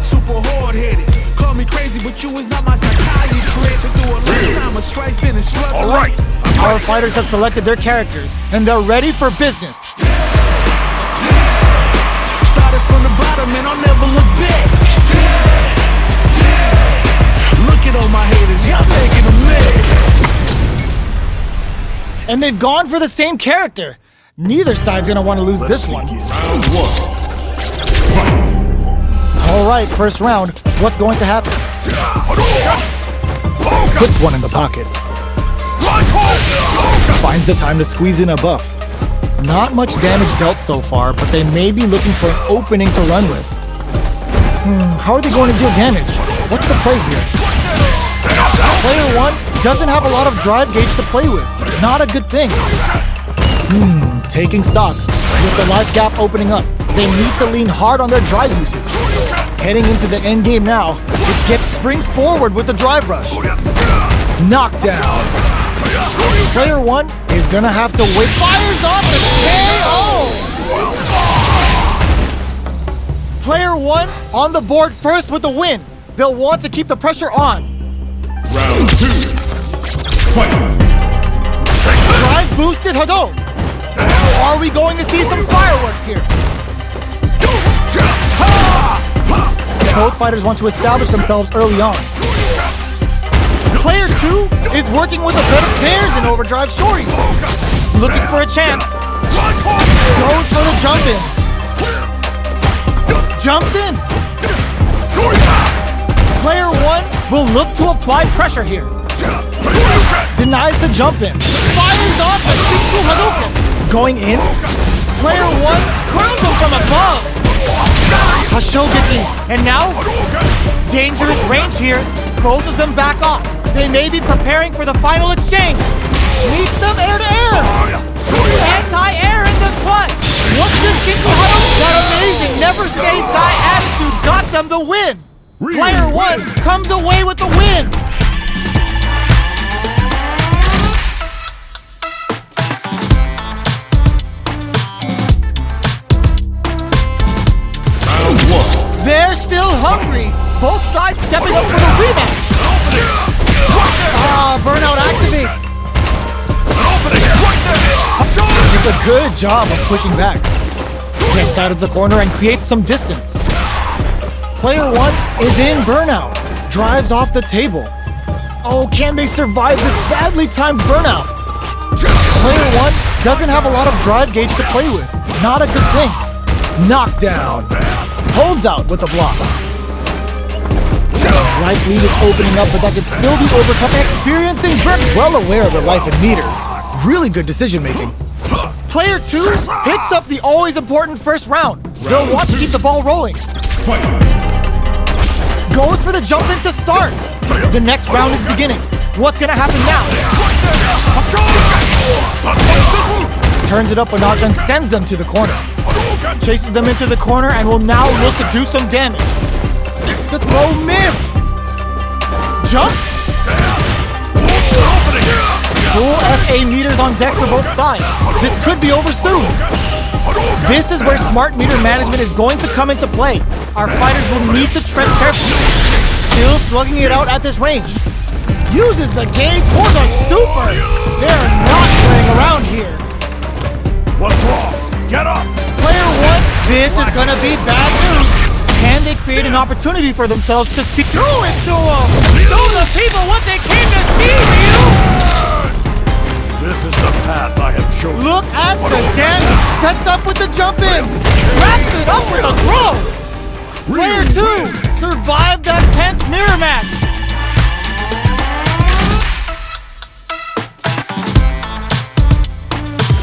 super hard-headed. Call me crazy, but you is not my psychiatrist. Through a lifetime of strife and struggle. All right. Our fighters have selected their characters, and they're ready for business. Started from the bottom and I'll never look back. Look at all my haters, y'all making them mad. And they've gone for the same character. Neither side's gonna want to lose this one. Round one. Fight. All right, first round. What's going to happen? Puts one in the pocket. Finds the time to squeeze in a buff. Not much damage dealt so far, but they may be looking for an opening to run with. How are they going to deal damage? What's the play here? Player 1 doesn't have a lot of drive gauge to play with. Not a good thing. Taking stock. With the life gap opening up, they need to lean hard on their drive usage. Heading into the end game now, it springs forward with the drive rush. Knockdown. Player 1 is gonna have to wait. Fires off the KO! Player 1 on the board first with the win. They'll want to keep the pressure on. Round 2. Fight. Drive boosted Hadouken. Are we going to see some fireworks here? Both fighters want to establish themselves early on. Player 2 is working with a bit of pairs in overdrive shorties. Looking for a chance. Goes for the jump in. Jumps in. Player 1 will look to apply pressure here. Denies the jump in. Fires off a Shinku Hadouken. Going in. Player 1 crowns him from above. Hashogeki. And now, dangerous range here. Both of them back off. They may be preparing for the final exchange. Meets them air to air. Anti-air in the clutch. What's this Shinku Hadouken? That amazing never say die attitude got them the win. Player 1 comes away with the win. Round 1. They're still hungry. Both sides stepping up for the rematch. Burnout activates. It's a good job of pushing back. Gets out of the corner and creates some distance. Player 1 is in burnout. Drives off the table. Oh, can they survive this badly timed burnout? Player 1 doesn't have a lot of drive gauge to play with. Not a good thing. Knockdown. Holds out with the block. Life lead is opening up, but that can still be overcome. Experiencing Brick, well aware of the life in meters. Really good decision making. Player 2 hits up the always important first round. They'll want to keep the ball rolling. Fight. Goes for the jump in to start. The next round is beginning. What's gonna happen now? Turns it up a notch and sends them to the corner. Chases them into the corner and will now look to do some damage. The throw missed. Jump. Full SA meters on deck for both sides. This could be over soon. This is where smart meter management is going to come into play. Our fighters will need to tread carefully. Still slugging it out at this range. Uses the gauge for the super. They're not playing around here. What's wrong? Get up. Player 1, this is gonna be bad news. Can they create an opportunity for themselves to see through it to them? Show the people what they came to see, Ryu! This is the path I have chosen. Look at the damage. Sets up with the jump in. Wraps it up with a throw. Player 2 survived that tense mirror match.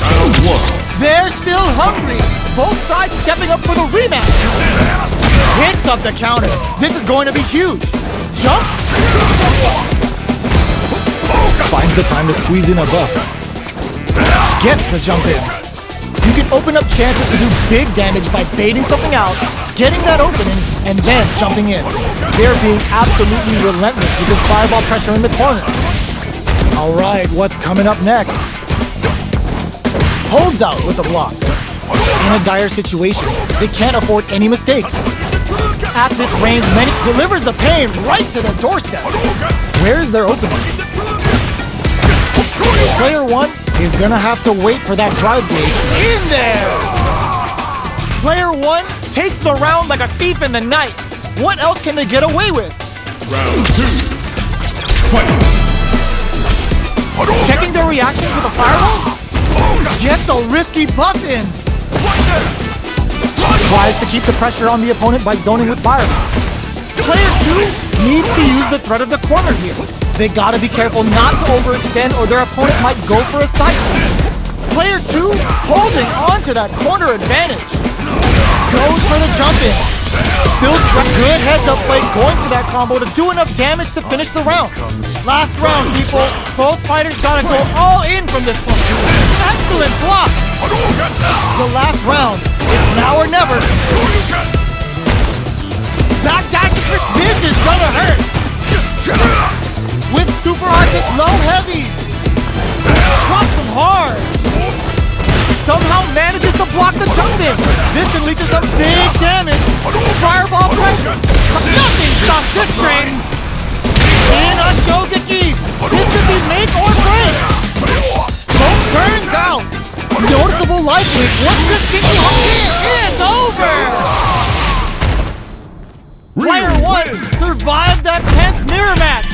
Round 1. They're still hungry. Both sides stepping up for the rematch. Hits up the counter. This is going to be huge. Jumps. Finds the time to squeeze in a buff. Gets the jump in. You can open up chances to do big damage by baiting something out, getting that opening, and then jumping in. They're being absolutely relentless with this fireball pressure in the corner. All right, what's coming up next? Holds out with the block. In a dire situation, they can't afford any mistakes. At this range, many delivers the pain right to their doorstep. Where's their opening? Player 1 is gonna have to wait for that drive gauge. In there! Player 1 takes the round like a thief in the night. What else can they get away with? Round 2. Fight. Checking their reactions with a fireball? Gets a risky buff in. Tries to keep the pressure on the opponent by zoning with fireball. Player 2 needs to use the threat of the corner here. They gotta be careful not to overextend or their opponent might go for a side step. Player 2 holding on to that corner advantage. Goes for the jump in. Still good heads up play going for that combo to do enough damage to finish the round. Last round, people. Both fighters gotta go all in from this point. Excellent block. The last round. It's now or never. Backdash is for this is gonna hurt. With super high tech low heavy. Drops him hard. Somehow manages to block the jump in. This can lead to some big damage. Fireball pressure. Nothing stops this train. In a Shogeki. This could be make or break. Smoke burns out. Noticeable life leak once this Shinki Hoki is over. Player 1 survived that tense mirror match.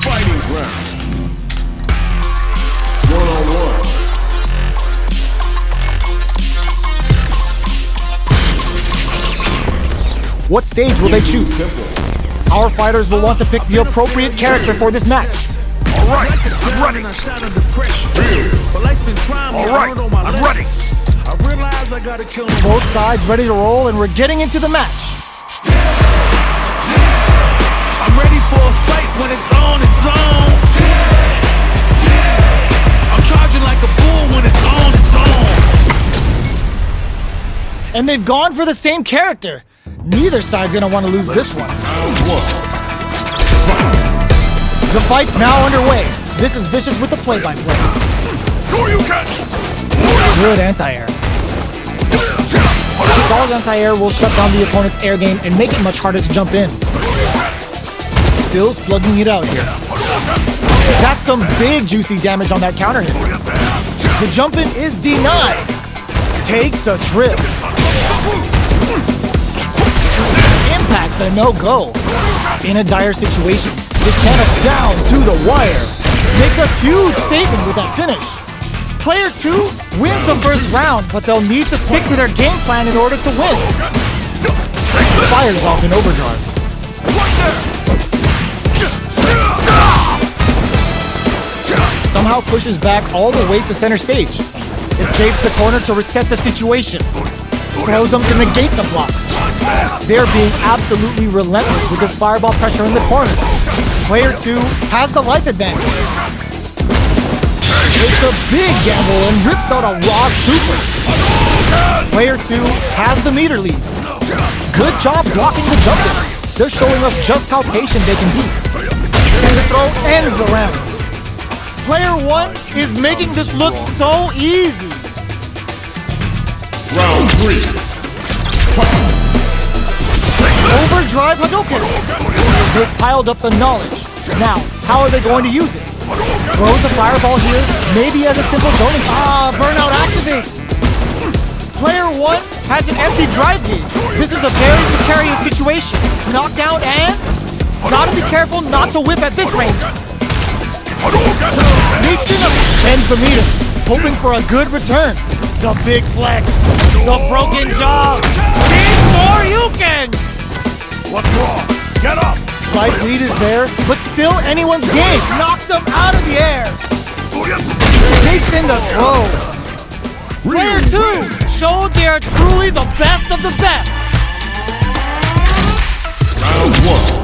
Fighting ground. 1-on-1. What stage will they choose? Our fighters will want to pick the appropriate character for this match. All right, I'm ready. All right, I'm ready. I realize I gotta kill him. Both sides ready to roll, and we're getting into the match. I'm ready for a fight when it's on, it's on. I'm charging like a bull when it's on, it's on. And they've gone for the same character. Neither side's gonna want to lose this one. The fight's now underway. This is Vicious with the play-by-play. Good anti-air. Solid anti-air will shut down the opponent's air game and make it much harder to jump in. Still slugging it out here. That's some big juicy damage on that counter hit. The jump in is denied. Takes a trip. Impact's a no-go. In a dire situation, the Cannon down to the wire. Makes a huge statement with that finish. Player 2 wins the first round, but they'll need to stick to their game plan in order to win. Fires off in overdrive. Somehow pushes back all the way to center stage. Escapes the corner to reset the situation. Throws them to negate the block. They're being absolutely relentless with this fireball pressure in the corner. Player 2 has the life advantage. It's a big gamble and rips out a raw super. Player 2 has the meter lead. Good job blocking the jumper. They're showing us just how patient they can be. And the throw ends the round. Player 1 is making this look so easy. Round 3. Fight. Overdrive Hadouken! They've piled up the knowledge. Now, how are they going to use it? Throws a fireball here, maybe as a simple zoning. Burnout activates! Player 1 has an empty drive gauge. This is a very precarious situation. Knockdown and... Gotta be careful not to whip at this range. Sneaks in, bends the meter, hoping for a good return. The big flex, the broken jaw, Shin Shoryuken! What's wrong? Get up! Life lead is there, but still anyone's game. Knocked him out of the air. Takes in the throw. Player 2 showed they are truly the best of the best.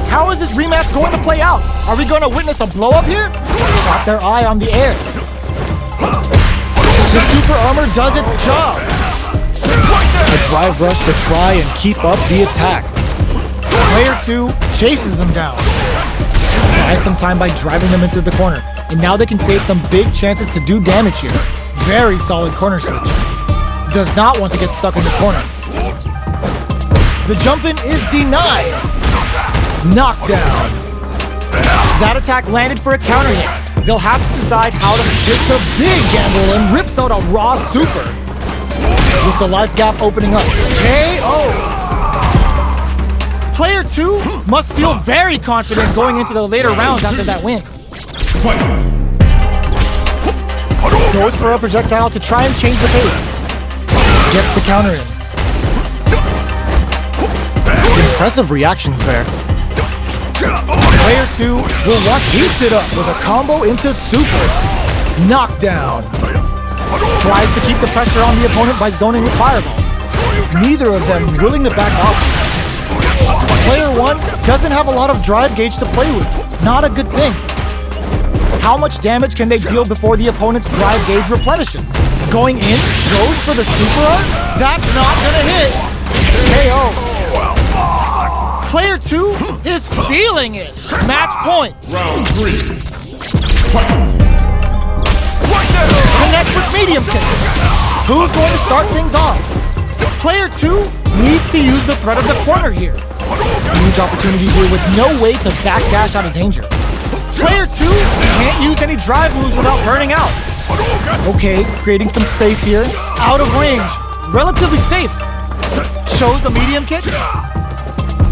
How is this rematch going to play out? Are we going to witness a blow-up here? Got their eye on the air. The super armor does its job. A drive rush to try and keep up the attack. Player 2 chases them down. Buys some time by driving them into the corner. And now they can create some big chances to do damage here. Very solid corner switch. Does not want to get stuck in the corner. The jump-in is denied. Knockdown. That attack landed for a counter hit. They'll have to decide how to takes a big gamble and rips out a raw super. With the life gap opening up. KO! Player 2 must feel very confident going into the later rounds after that win. Goes for a projectile to try and change the pace. Gets the counter in. Impressive reactions there. Player 2 will heats it up with a combo into super. Knockdown. Tries to keep the pressure on the opponent by zoning with fireballs. Neither of them willing to back off. Player 1 doesn't have a lot of drive gauge to play with. Not a good thing. How much damage can they deal before the opponent's drive gauge replenishes? Going in, goes for the super art? That's not gonna hit. KO. Player 2 is feeling it. Match point. Round 3. Connect with medium kick. Who's going to start things off? Player 2 needs to use the threat of the corner here. Huge opportunity here with no way to backdash out of danger. Player 2 can't use any drive moves without burning out. Okay, creating some space here. Out of range. Relatively safe. Shows a medium kick.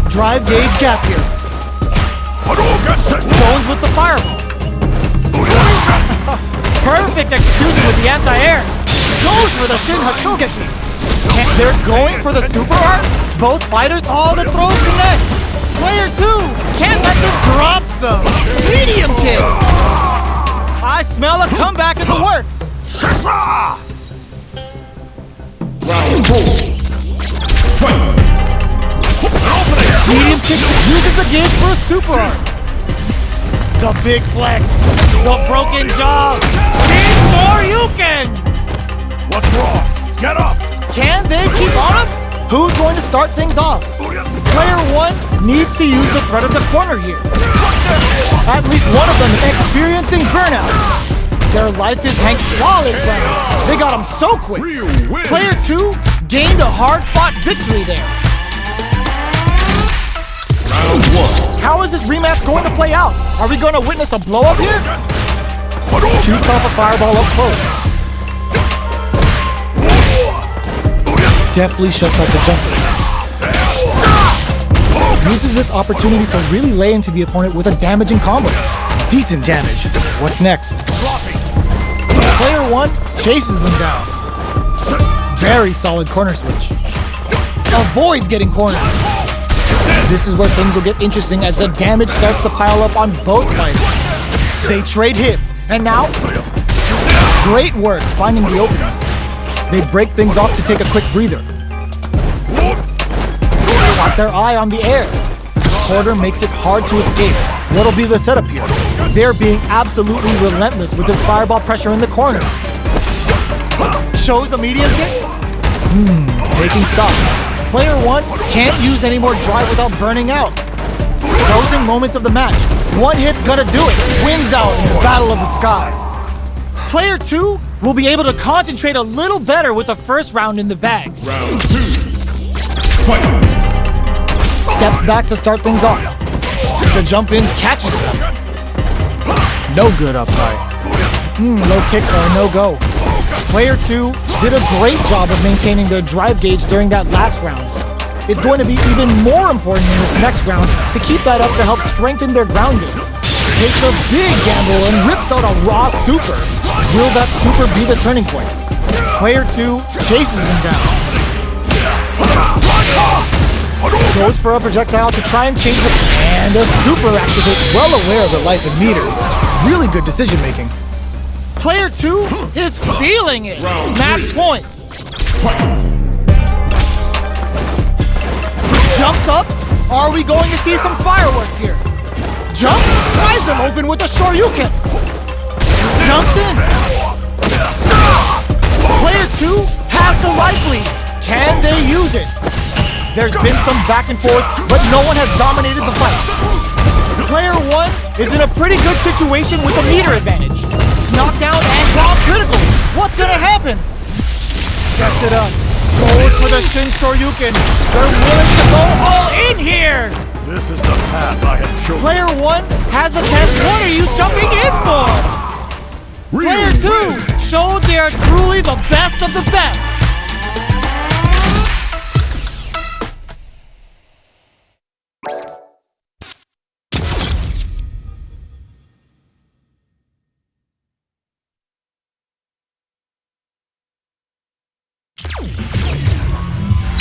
Drive gauge gap here. Zones with the fireball. Perfect execution with the anti-air. Goes for the Shin Hashogeki. They're going for the super art. Both fighters, all the throws connects. Player 2 can't let them drop them. Medium kick. I smell a comeback in the works. Round 4. Fight. Medium kick uses the gauge for a super art. The big flex. The broken jaw. Shin Shoryuken. What's wrong? Get up! Can they keep on him? Who's going to start things off? Player 1 needs to use the threat of the corner here. At least one of them is experiencing burnout. Their life is hanging flawless now. They got him so quick. Player 2 gained a hard-fought victory there. Round 1. How is this rematch going to play out? Are we going to witness a blow-up here? Shoots off a fireball up close. Deftly shuts out the jumper. Uses this opportunity to really lay into the opponent with a damaging combo. Decent damage. What's next? Player 1 chases them down. Very solid corner switch. Avoids getting cornered. This is where things will get interesting as the damage starts to pile up on both fighters. They trade hits, and now, great work finding the opening. They break things off to take a quick breather. Got their eye on the air. Porter makes it hard to escape. What'll be the setup here? They're being absolutely relentless with this fireball pressure in the corner. Shows a medium kick. Taking stock. Player 1 can't use any more drive without burning out. Closing moments of the match. One hit's gonna do it. Wins out in the Battle of the Skies. Player 2 will be able to concentrate a little better with the first round in the bag. Round 2. Fight. Steps back to start things off. The jump in catches them. No good up high. Low kicks are a no-go. Player 2 did a great job of maintaining their drive gauge during that last round. It's going to be even more important in this next round to keep that up to help strengthen their ground game. Takes a big gamble and rips out a raw super. Will that super be the turning point? Player 2 chases them down. Goes for a projectile to try and change it, and a super activate, well aware of the life in meters. Really good decision making. Player 2 is feeling it. Match point. Jumps up Are we going to see some fireworks here? Jump, tries them open with a Shoryuken. Jumps in. Player 2 has the life lead. Can they use it? There's been some back and forth, but no one has dominated the fight. Player 1 is in a pretty good situation with a meter advantage. Knockdown and drop critical. What's gonna happen? Sets it up. Goes for the Shin Shoryuken. They're willing to go all in here. This is the path I have chosen. Player 1 has the chance. What are you jumping in for? Player 2 showed they are truly the best of the best.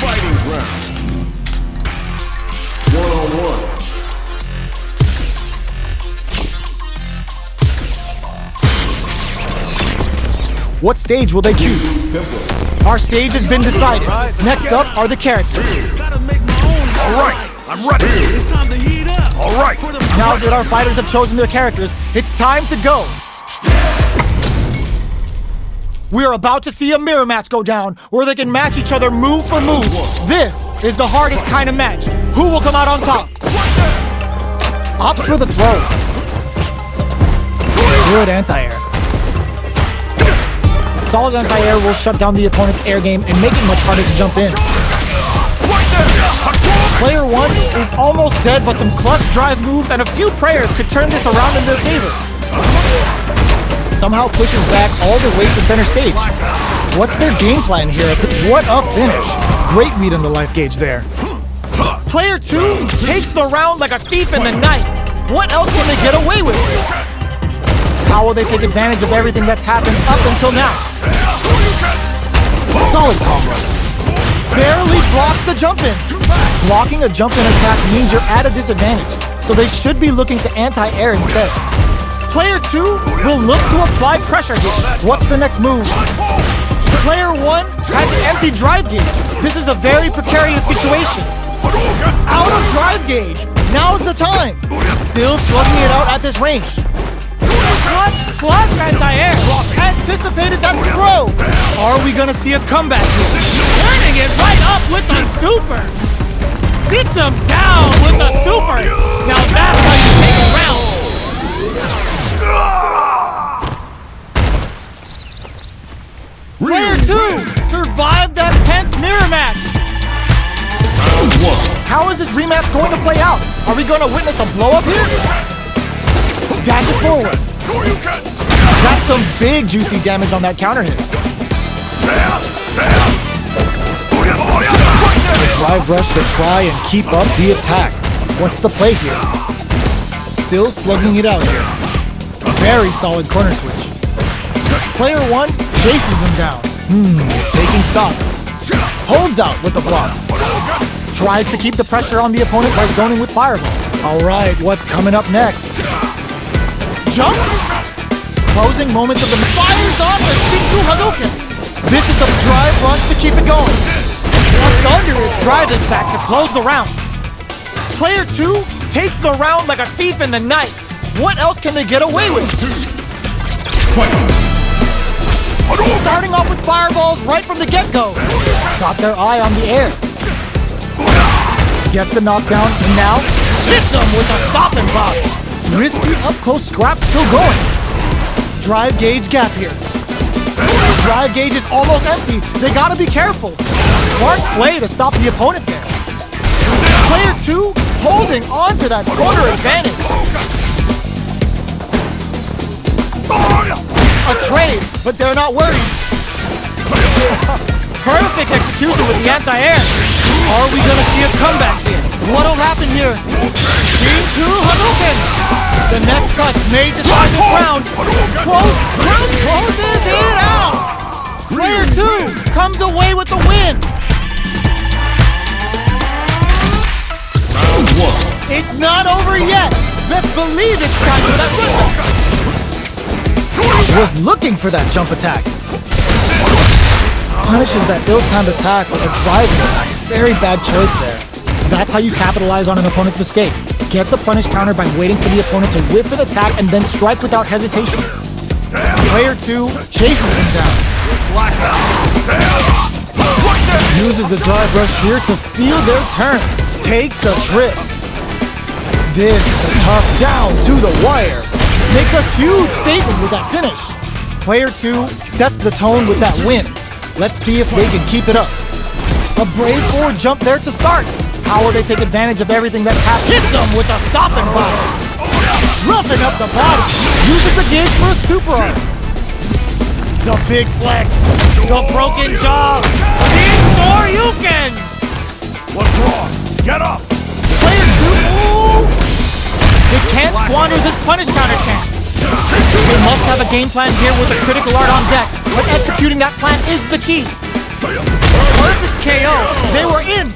Fighting round. 1-on-1. What stage will they choose? Our stage has been decided. Next up are the characters. Gotta make my own. All right, I'm ready. It's time to heat up. All right. For the Now that our fighters have chosen their characters, it's time to go. We are about to see a mirror match go down, where they can match each other move for move. This is the hardest kind of match. Who will come out on top? Opts for the throw. Good anti-air. Solid anti-air will shut down the opponent's air game and make it much harder to jump in. Player 1 is almost dead, but some clutch drive moves and a few prayers could turn this around in their favor. Somehow pushes back all the way to center stage. What's their game plan here? What a finish. Great read on the life gauge there. Player 2 takes the round like a thief in the night. What else can they get away with? How will they take advantage of everything that's happened up until now? Solid combo. Barely blocks the jump-in. Blocking a jump-in attack means you're at a disadvantage, so they should be looking to anti-air instead. Player 2 will look to apply pressure here. What's the next move? Player 1 has an empty drive gauge. This is a very precarious situation. Out of drive gauge. Now's the time. Still slugging it out at this range. Clutch anti-air. Anticipated that throw. Are we gonna see a comeback here? Turning it right up with the super. Sits him down with the super. Now that's how you take a round. Player 2 survived that tense mirror match. How is this rematch going to play out? Are we going to witness a blow-up here? Dashes forward. That's some big juicy damage on that counter hit. Drive rush to try and keep up the attack. What's the play here? Still slugging it out here. Very solid corner switch. Player 1 chases them down. Taking stock. Holds out with the block. Tries to keep the pressure on the opponent by zoning with Fireball. Alright, what's coming up next? Jump! Closing moments of the fires on the Shinku Hadouken. This is a drive rush to keep it going. A thunderous drive impact to close the round. Player 2 takes the round like a thief in the night. What else can they get away with? Starting off with fireballs right from the get-go. Got their eye on the air. Gets the knockdown, and now hits them with a stop and pop. Risky up-close scrap still going. Drive gauge gap here. Drive gauge is almost empty. They gotta be careful. Smart play to stop the opponent there. Player 2 holding on to that corner advantage. A trade, but they're not worried. Perfect execution with the anti-air. Are we gonna see a comeback here? What'll happen here? Shinku Hadouken! The next touch may decide this round. Closes it out! Player 2 comes away with the win. It's not over yet. Best believe it's time for that win. Was looking for that jump attack. Punishes that ill-timed attack with a driving attack. Very bad choice there. That's how you capitalize on an opponent's mistake. Get the punish counter by waiting for the opponent to whiff an attack and then strike without hesitation. Player 2 chases him down. Uses the drive rush here to steal their turn. Takes a trip. This is a tough down to the wire. Makes a huge statement with that finish. Player 2 sets the tone with that win. Let's see if they can keep it up. A brave forward jump there to start. How will they take advantage of everything that's happened? Hits them with a stopping body. Roughing up the body. Uses the gauge for a super arm. The big flex. The broken jaw. Shoryuken. What's wrong? Get up! Player 2. Ooh. They can't squander this punish counter chance. They must have a game plan here with a critical art on deck, but executing that plan is the key. Perfect KO. They were in.